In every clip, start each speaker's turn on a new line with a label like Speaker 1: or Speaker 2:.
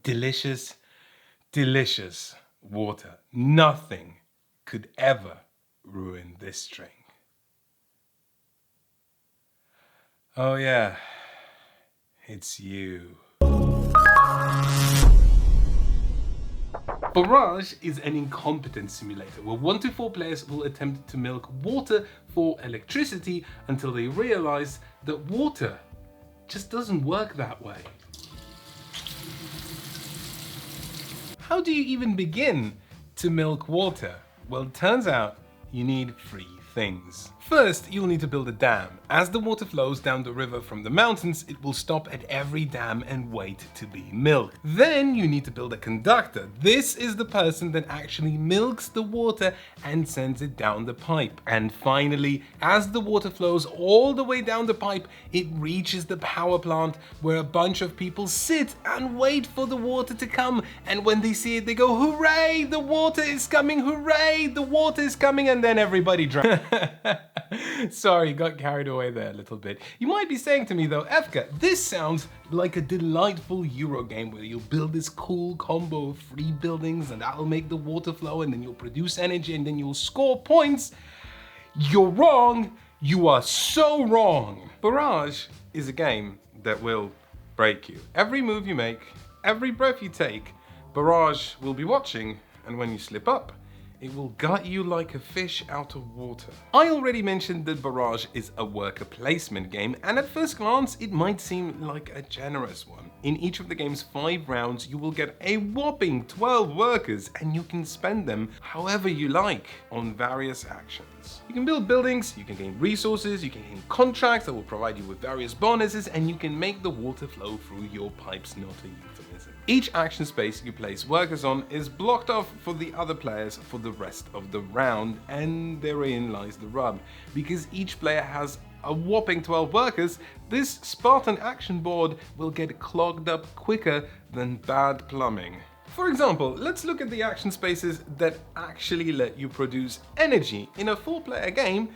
Speaker 1: Delicious, delicious water. Nothing could ever ruin this drink. Oh yeah, it's you. Barrage is an incompetence simulator where 1 to 4 players will attempt to milk water for electricity until they realize that water just doesn't work that way. How do you even begin to milk water? Well, it turns out you need 3 things. First, you'll need to build a dam. As the water flows down the river from the mountains, it will stop at every dam and wait to be milked. Then you need to build a conductor. This is the person that actually milks the water and sends it down the pipe. And finally, as the water flows all the way down the pipe, it reaches the power plant where a bunch of people sit and wait for the water to come. And when they see it, they go, "Hooray, the water is coming, hooray, the water is coming," and then everybody drowns. Sorry, got carried away there a little bit. You might be saying to me though, Efka, this sounds like a delightful Euro game where you'll build this cool combo of 3 buildings and that'll make the water flow and then you'll produce energy and then you'll score points. You're wrong. You are so wrong. Barrage is a game that will break you. Every move you make, every breath you take, Barrage will be watching, and when you slip up, it will gut you like a fish out of water. I already mentioned that Barrage is a worker placement game, and at first glance it might seem like a generous one. In each of the game's 5 rounds you will get a whopping 12 workers, and you can spend them however you like on various actions. You can build buildings, you can gain resources, you can gain contracts that will provide you with various bonuses, and you can make the water flow through your pipes, not a euphemism. Each action space you place workers on is blocked off for the other players for the rest of the round, and therein lies the rub. Because each player has a whopping 12 workers, this Spartan action board will get clogged up quicker than bad plumbing. For example, let's look at the action spaces that actually let you produce energy. In a 4-player game,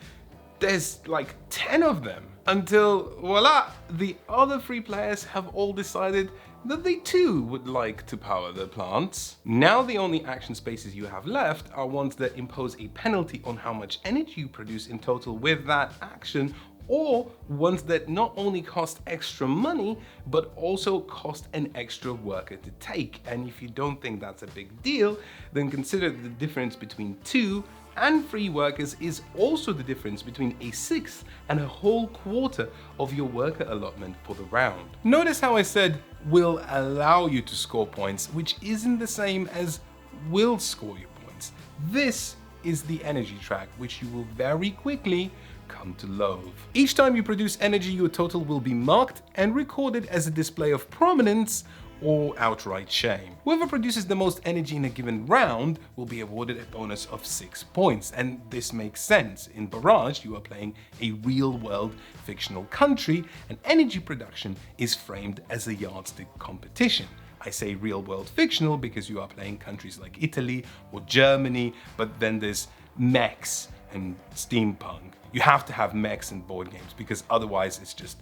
Speaker 1: there's like 10 of them. Until, voila, the other 3 players have all decided that they too would like to power their plants. Now the only action spaces you have left are ones that impose a penalty on how much energy you produce in total with that action, or ones that not only cost extra money, but also cost an extra worker to take. And if you don't think that's a big deal, then consider the difference between 2 and 3 workers is also the difference between a 1/6 and a whole quarter of your worker allotment for the round. Notice how I said will allow you to score points, which isn't the same as will score you points. This is the energy track, which you will very quickly come to loathe. Each time you produce energy, your total will be marked and recorded as a display of prominence or outright shame. Whoever produces the most energy in a given round will be awarded a bonus of 6 points, and this makes sense. In Barrage, you are playing a real-world fictional country, and energy production is framed as a yardstick competition. I say real-world fictional because you are playing countries like Italy or Germany, but then there's mechs and steampunk. You have to have mechs in board games because otherwise it's just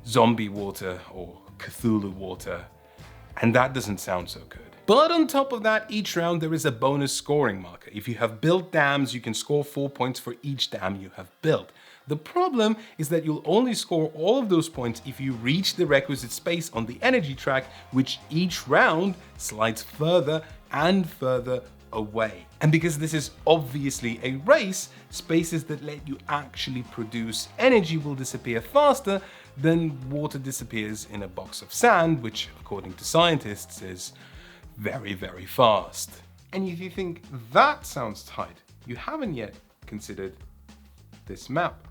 Speaker 1: zombie water or Cthulhu water. And that doesn't sound so good. But on top of that, each round there is a bonus scoring marker. If you have built dams, you can score 4 points for each dam you have built. The problem is that you'll only score all of those points if you reach the requisite space on the energy track, which each round slides further and further away. And because this is obviously a race, spaces that let you actually produce energy will disappear faster than water disappears in a box of sand, which according to scientists is very, very fast. And if you think that sounds tight, you haven't yet considered this map.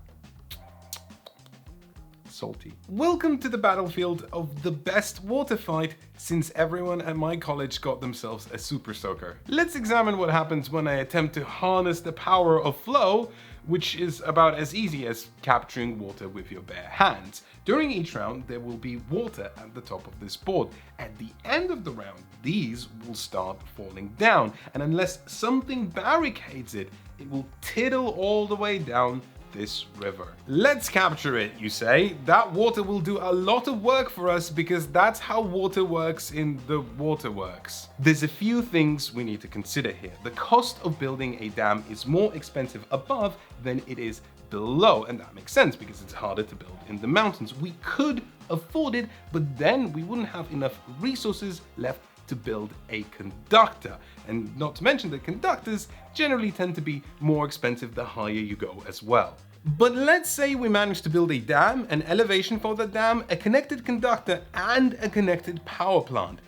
Speaker 1: Salty. Welcome to the battlefield of the best water fight since everyone at my college got themselves a super soaker. Let's examine what happens when I attempt to harness the power of flow, which is about as easy as capturing water with your bare hands. During each round, there will be water at the top of this board. At the end of the round, these will start falling down, and unless something barricades it, it will tiddle all the way down this river. Let's capture it, you say. That water will do a lot of work for us because that's how water works in the waterworks. There's a few things we need to consider here. The cost of building a dam is more expensive above than it is below, and that makes sense because it's harder to build in the mountains. We could afford it, but then we wouldn't have enough resources left to build a conductor. And not to mention that conductors generally tend to be more expensive the higher you go as well. But let's say we manage to build a dam, an elevation for the dam, a connected conductor, and a connected power plant.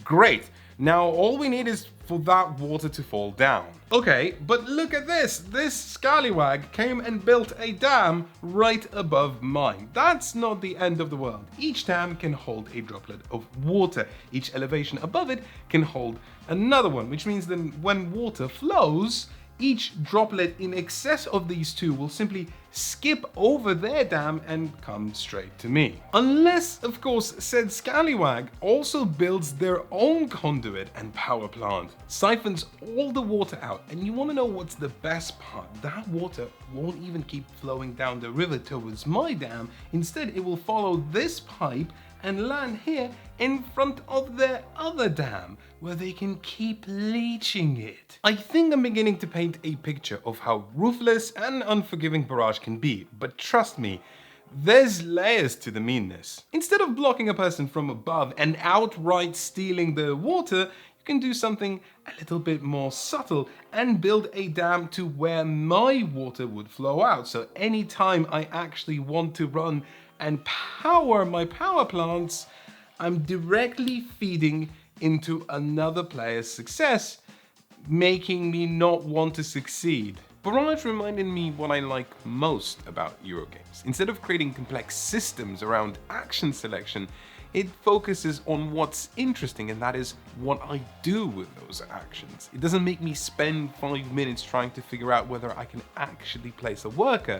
Speaker 1: Great! Now all we need is for that water to fall down. Okay, but look at this! This scallywag came and built a dam right above mine. That's not the end of the world. Each dam can hold a droplet of water. Each elevation above it can hold another one, which means that when water flows, each droplet in excess of these two will simply skip over their dam and come straight to me. Unless, of course, said scallywag also builds their own conduit and power plant, siphons all the water out, and you want to know what's the best part? That water won't even keep flowing down the river towards my dam. Instead, it will follow this pipe and land here in front of their other dam, where they can keep leaching it. I think I'm beginning to paint a picture of how ruthless and unforgiving Barrage can be, but trust me, there's layers to the meanness. Instead of blocking a person from above and outright stealing the water, you can do something a little bit more subtle and build a dam to where my water would flow out. So anytime I actually want to run and power my power plants, I'm directly feeding into another player's success, making me not want to succeed. Barrage reminded me what I like most about Eurogames. Instead of creating complex systems around action selection, it focuses on what's interesting, and that is what I do with those actions. It doesn't make me spend 5 minutes trying to figure out whether I can actually place a worker.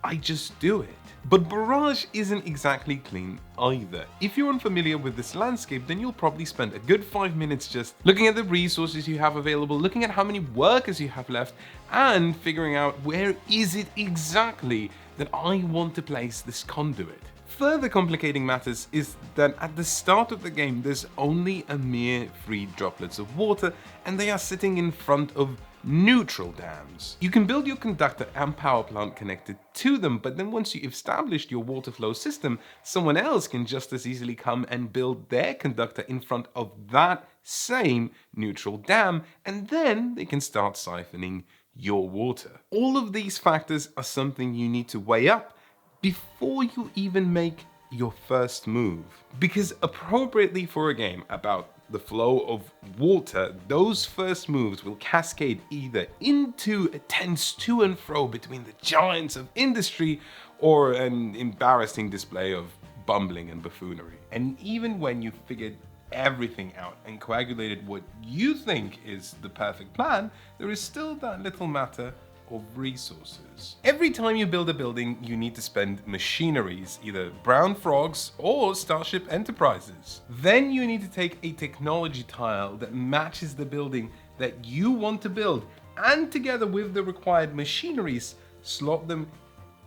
Speaker 1: I just do it. But Barrage isn't exactly clean either. If you're unfamiliar with this landscape, then you'll probably spend a good 5 minutes just looking at the resources you have available, looking at how many workers you have left, and figuring out where is it exactly that I want to place this conduit. Further complicating matters is that at the start of the game, there's only a mere 3 droplets of water, and they are sitting in front of neutral dams. You can build your conductor and power plant connected to them, but then once you've established your water flow system, someone else can just as easily come and build their conductor in front of that same neutral dam, and then they can start siphoning your water. All of these factors are something you need to weigh up before you even make your first move. Because appropriately for a game about the flow of water, those first moves will cascade either into a tense to and fro between the giants of industry or an embarrassing display of bumbling and buffoonery. And even when you've figured everything out and coagulated what you think is the perfect plan, there is still that little matter of resources. Every time you build a building, you need to spend machineries, either Brown Frogs or Starship Enterprises. Then you need to take a technology tile that matches the building that you want to build, and together with the required machineries, slot them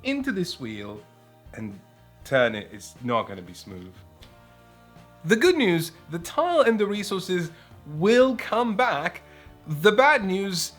Speaker 1: into this wheel and turn it. It's not going to be smooth. The good news, the tile and the resources will come back. The bad news,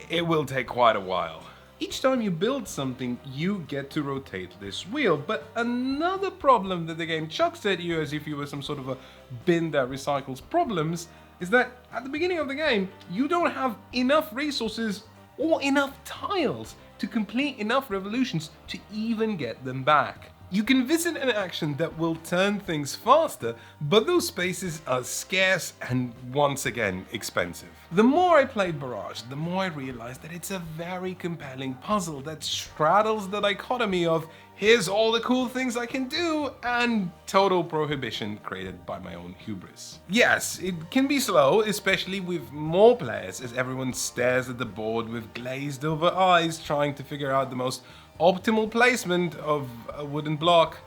Speaker 1: it will take quite a while. Each time you build something, you get to rotate this wheel, but another problem that the game chucks at you as if you were some sort of a bin that recycles problems is that at the beginning of the game, you don't have enough resources or enough tiles to complete enough revolutions to even get them back. You can visit an action that will turn things faster, but those spaces are scarce and once again expensive. The more I played Barrage, the more I realized that it's a very compelling puzzle that straddles the dichotomy of here's all the cool things I can do and total prohibition created by my own hubris. Yes, it can be slow, especially with more players, as everyone stares at the board with glazed over eyes trying to figure out the most optimal placement of a wooden block.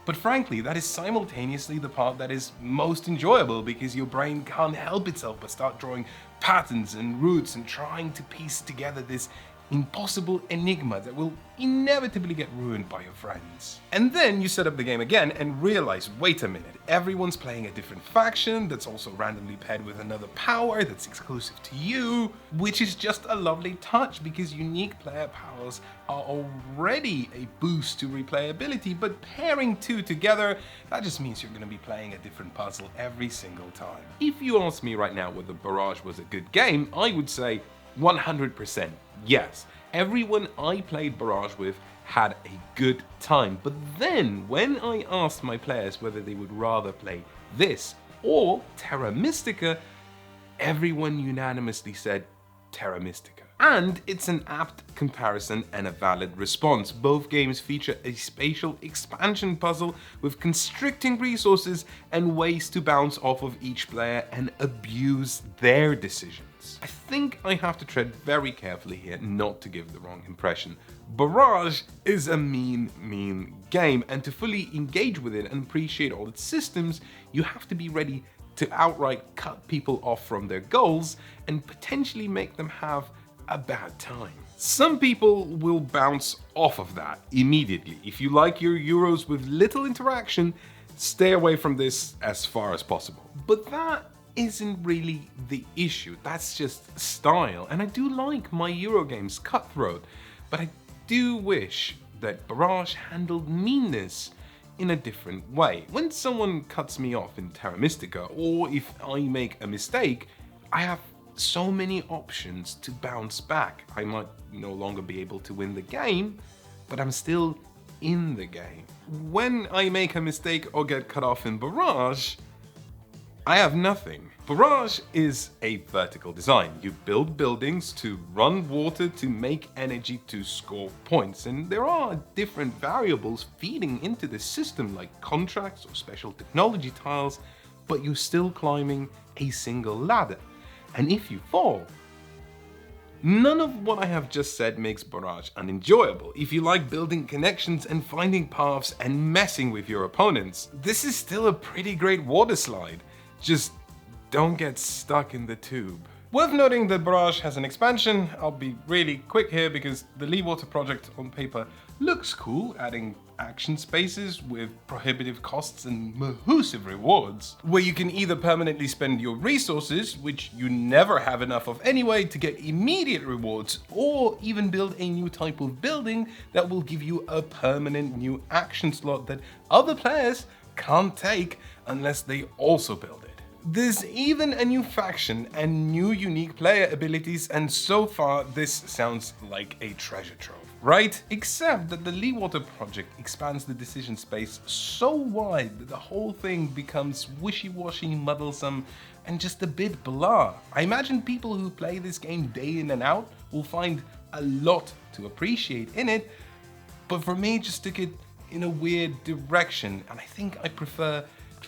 Speaker 1: But frankly, that is simultaneously the part that is most enjoyable because your brain can't help itself but start drawing patterns and routes and trying to piece together this impossible enigma that will inevitably get ruined by your friends. And then you set up the game again and realize, wait a minute, everyone's playing a different faction that's also randomly paired with another power that's exclusive to you, which is just a lovely touch because unique player powers are already a boost to replayability, but pairing two together, that just means you're going to be playing a different puzzle every single time. If you ask me right now whether Barrage was a good game, I would say 100% yes. Everyone I played Barrage with had a good time, but then when I asked my players whether they would rather play this or Terra Mystica, everyone unanimously said Terra Mystica. And it's an apt comparison and a valid response. Both games feature a spatial expansion puzzle with constricting resources and ways to bounce off of each player and abuse their decisions. I think I have to tread very carefully here not to give the wrong impression. Barrage is a mean game, and to fully engage with it and appreciate all its systems, you have to be ready to outright cut people off from their goals and potentially make them have a bad time. Some people will bounce off of that immediately. If you like your Euros with little interaction, stay away from this as far as possible. But that isn't really the issue, that's just style. And I do like my Euro games cutthroat, but I do wish that Barrage handled meanness in a different way. When someone cuts me off in Terra Mystica, or if I make a mistake, I have so many options to bounce back. I might no longer be able to win the game, but I'm still in the game. When I make a mistake or get cut off in Barrage, I have nothing. Barrage is a vertical design. You build buildings to run water to make energy to score points, and there are different variables feeding into the system like contracts or special technology tiles, but you're still climbing a single ladder. And if you fall, none of what I have just said makes Barrage unenjoyable. If you like building connections and finding paths and messing with your opponents, this is still a pretty great water slide. Just don't get stuck in the tube. Worth noting that Barrage has an expansion. I'll be really quick here because the Leawater project on paper looks cool, adding action spaces with prohibitive costs and massive rewards, where you can either permanently spend your resources, which you never have enough of anyway, to get immediate rewards, or even build a new type of building that will give you a permanent new action slot that other players can't take unless they also build it. There's even a new faction and new unique player abilities, and so far this sounds like a treasure trove, right? Except that the Leawater project expands the decision space so wide that the whole thing becomes wishy-washy, muddlesome, and just a bit blah. I imagine people who play this game day in and out will find a lot to appreciate in it, but for me, it just took it in a weird direction, and I think I prefer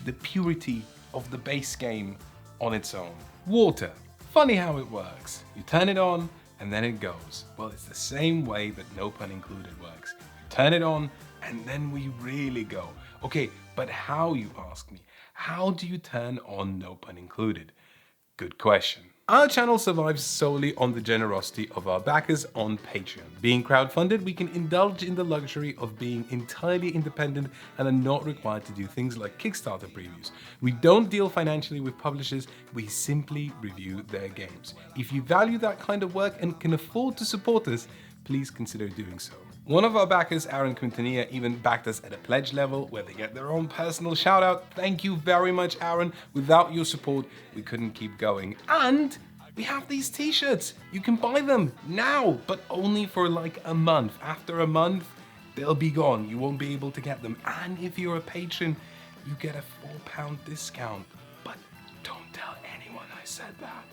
Speaker 1: the purity of the base game on its own. Water. Funny how it works. You turn it on and then it goes. Well, it's the same way that No Pun Included works. You turn it on and then we really go. Okay, but how, you ask me? How do you turn on No Pun Included? Good question. Our channel survives solely on the generosity of our backers on Patreon. Being crowdfunded, we can indulge in the luxury of being entirely independent and are not required to do things like Kickstarter previews. We don't deal financially with publishers, we simply review their games. If you value that kind of work and can afford to support us, please consider doing so. One of our backers, Aaron Quintanilla, even backed us at a pledge level where they get their own personal shout out. Thank you very much, Aaron. Without your support, we couldn't keep going. And we have these t-shirts. You can buy them now, but only for like a month. After a month, they'll be gone. You won't be able to get them. And if you're a patron, you get a £4 discount. But don't tell anyone I said that.